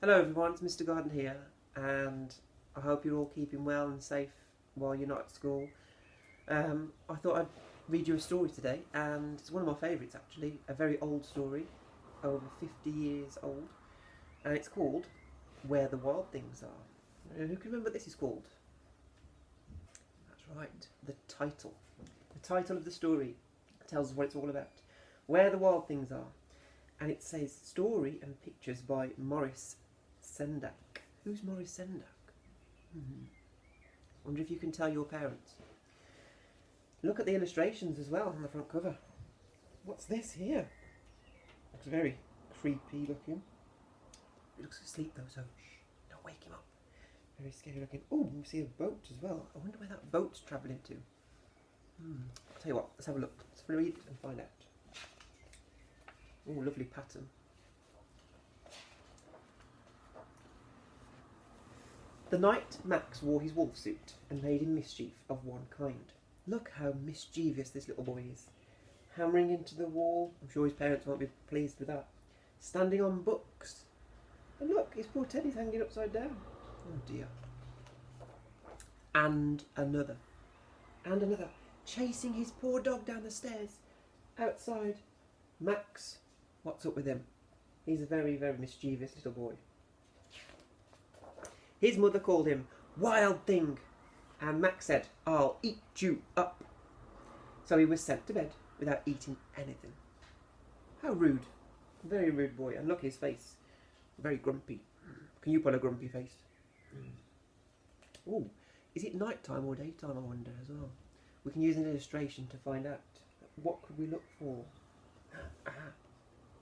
Hello everyone, it's Mr. Gardner here, and I hope you're all keeping well and safe while you're not at school. I thought I'd read you a story today, and it's one of my favourites actually, a very old story, over 50 years old, and it's called Where the Wild Things Are. Who can remember what this is called? That's right, the title. The title of the story tells us what it's all about. Where the Wild Things Are. And it says story and pictures by Maurice. Sendak. Who's Maurice Sendak? Wonder if you can tell your parents. Look at the illustrations as well on the front cover. What's this here? Looks very creepy looking. He looks asleep though, so shh, don't wake him up. Very scary looking. Oh, we see a boat as well. I wonder where that boat's travelling to. I'll tell you what, let's have a look. Let's read it and find out. Oh, lovely pattern. The night Max wore his wolf suit and made him mischief of one kind. Look how mischievous this little boy is. Hammering into the wall. I'm sure his parents won't be pleased with that. Standing on books. And look, his poor Teddy's hanging upside down. Oh dear. And another. And another. Chasing his poor dog down the stairs. Outside. Max, what's up with him? He's a very, very mischievous little boy. His mother called him Wild Thing, and Max said, I'll eat you up. So he was sent to bed without eating anything. How rude. Very rude boy. And look at his face. Very grumpy. Can you put a grumpy face? Oh, is it night time or daytime, I wonder, as well? We can use an illustration to find out. What could we look for?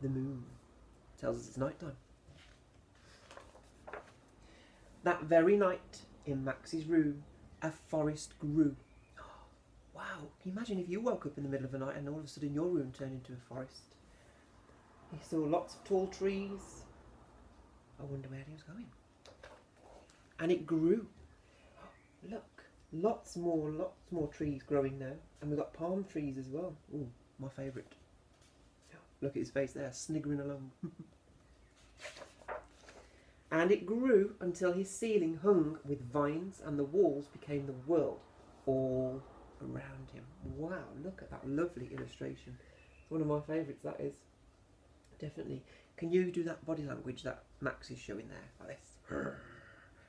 The moon tells us it's night time. That very night, in Max's room, a forest grew. Oh, wow, can you imagine if you woke up in the middle of the night and all of a sudden your room turned into a forest? He saw lots of tall trees. I wonder where he was going. And it grew. Look, lots more trees growing now. And we've got palm trees as well. Ooh, my favourite. Look at his face there, sniggering along. And it grew until his ceiling hung with vines and the walls became the world all around him. Wow, look at that lovely illustration. It's one of my favourites, that is. Definitely. Can you do that body language that Max is showing there, like this?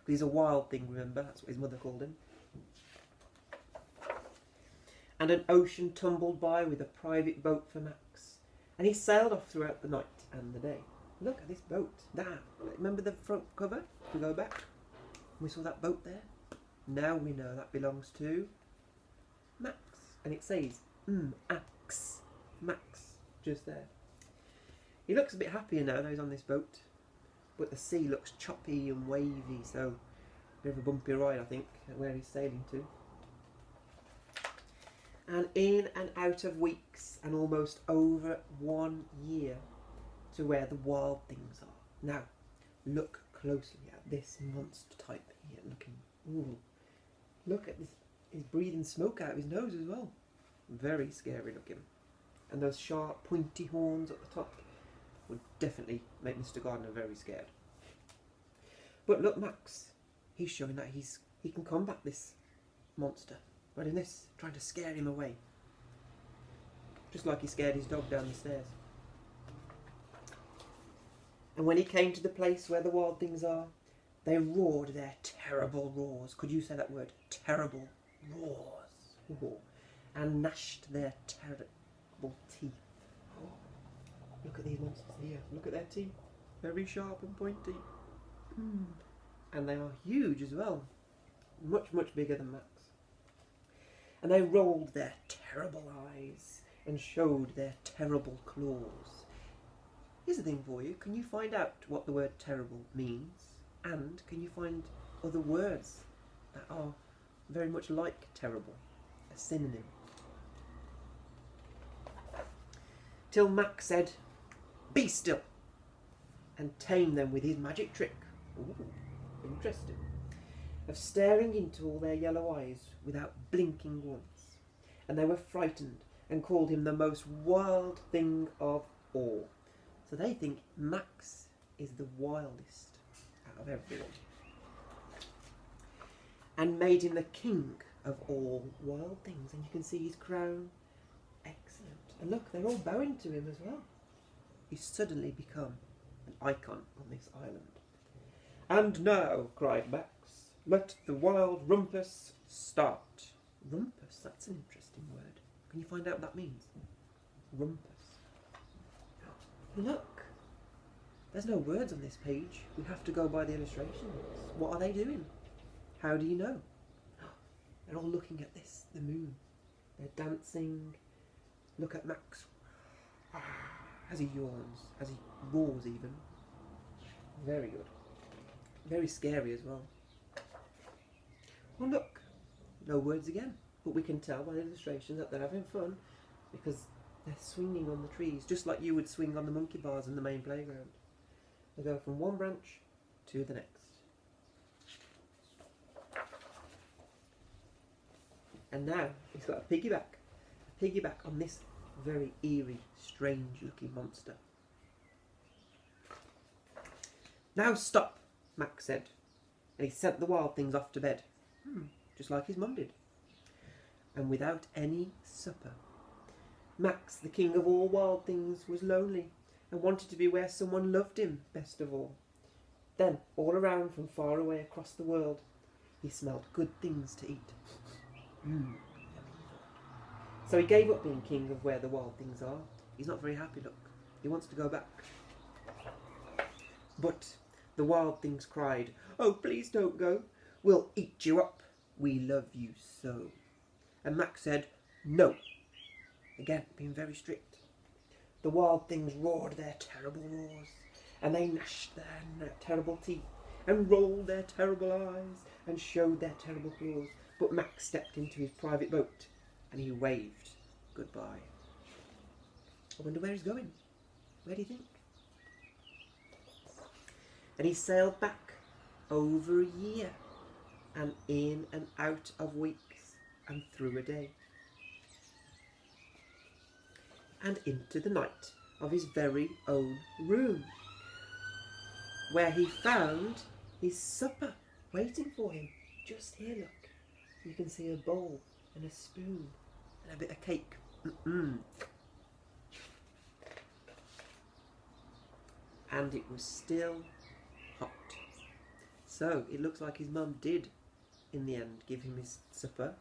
He's a wild thing, remember? That's what his mother called him. And an ocean tumbled by with a private boat for Max. And he sailed off throughout the night and the day. Look at this boat. There. Remember the front cover? If we go back, we saw that boat there. Now we know that belongs to Max. And it says, Axe. Max. Just there. He looks a bit happier now that he's on this boat. But the sea looks choppy and wavy, so a bit of a bumpy ride, I think, where he's sailing to. And in and out of weeks, and almost over 1 year, to where the wild things are. Now, look closely at this monster type here, looking. Ooh, look at this. He's breathing smoke out of his nose as well. Very scary looking. And those sharp, pointy horns at the top would definitely make Mr. Gardner very scared. But look, Max. He's showing that he can combat this monster. Right in this, trying to scare him away. Just like he scared his dog down the stairs. And when he came to the place where the wild things are, they roared their terrible roars. Could you say that word? Terrible roars. Ooh. And gnashed their terrible teeth. Oh. Look at these monsters here. Look at their teeth. Very sharp and pointy. And they are huge as well. Much, much bigger than Max. And they rolled their terrible eyes and showed their terrible claws. Here's the thing for you. Can you find out what the word terrible means? And can you find other words that are very much like terrible? A synonym. Till Max said, be still, and tame them with his magic trick. Ooh, interesting. Of staring into all their yellow eyes without blinking once. And they were frightened and called him the most wild thing of all. So they think Max is the wildest. of everyone, and made him the king of all wild things. And you can see his crown. Excellent. And look, they're all bowing to him as well. He's suddenly become an icon on this island. And now, cried Max, let the wild rumpus start. Rumpus, that's an interesting word. Can you find out what that means? Rumpus. Look, there's no words on this page. We have to go by the illustrations. What are they doing? How do you know? They're all looking at this, the moon. They're dancing. Look at Max. As he yawns, as he roars even. Very good. Very scary as well. Well, look, no words again, but we can tell by the illustration that they're having fun because they're swinging on the trees, just like you would swing on the monkey bars in the main playground. They go from one branch to the next. And now he's got a piggyback on this very eerie, strange looking monster. Now stop, Max said, and he sent the wild things off to bed, just like his mum did. And without any supper, Max, the king of all wild things, was lonely and wanted to be where someone loved him best of all. Then, all around from far away across the world, he smelled good things to eat. So he gave up being king of where the wild things are. He's not very happy, look. He wants to go back. But the wild things cried, oh, please don't go. We'll eat you up. We love you so. And Max said, no. Again, being very strict. The wild things roared their terrible roars, and they gnashed their terrible teeth, and rolled their terrible eyes, and showed their terrible claws. But Max stepped into his private boat, and he waved goodbye. I wonder where he's going. Where do you think? And he sailed back over a year, and in and out of weeks, and through a day, and into the night of his very own room, where he found his supper waiting for him. Just here, look. You can see a bowl and a spoon and a bit of cake. And it was still hot. So it looks like his mum did, in the end, give him his supper.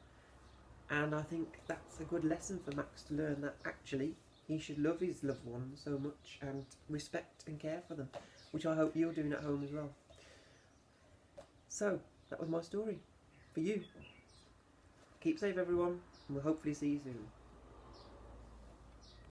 And I think that's a good lesson for Max to learn, that actually he should love his loved ones so much and respect and care for them, which I hope you're doing at home as well. So that was my story for you. Keep safe, everyone, and we'll hopefully see you soon.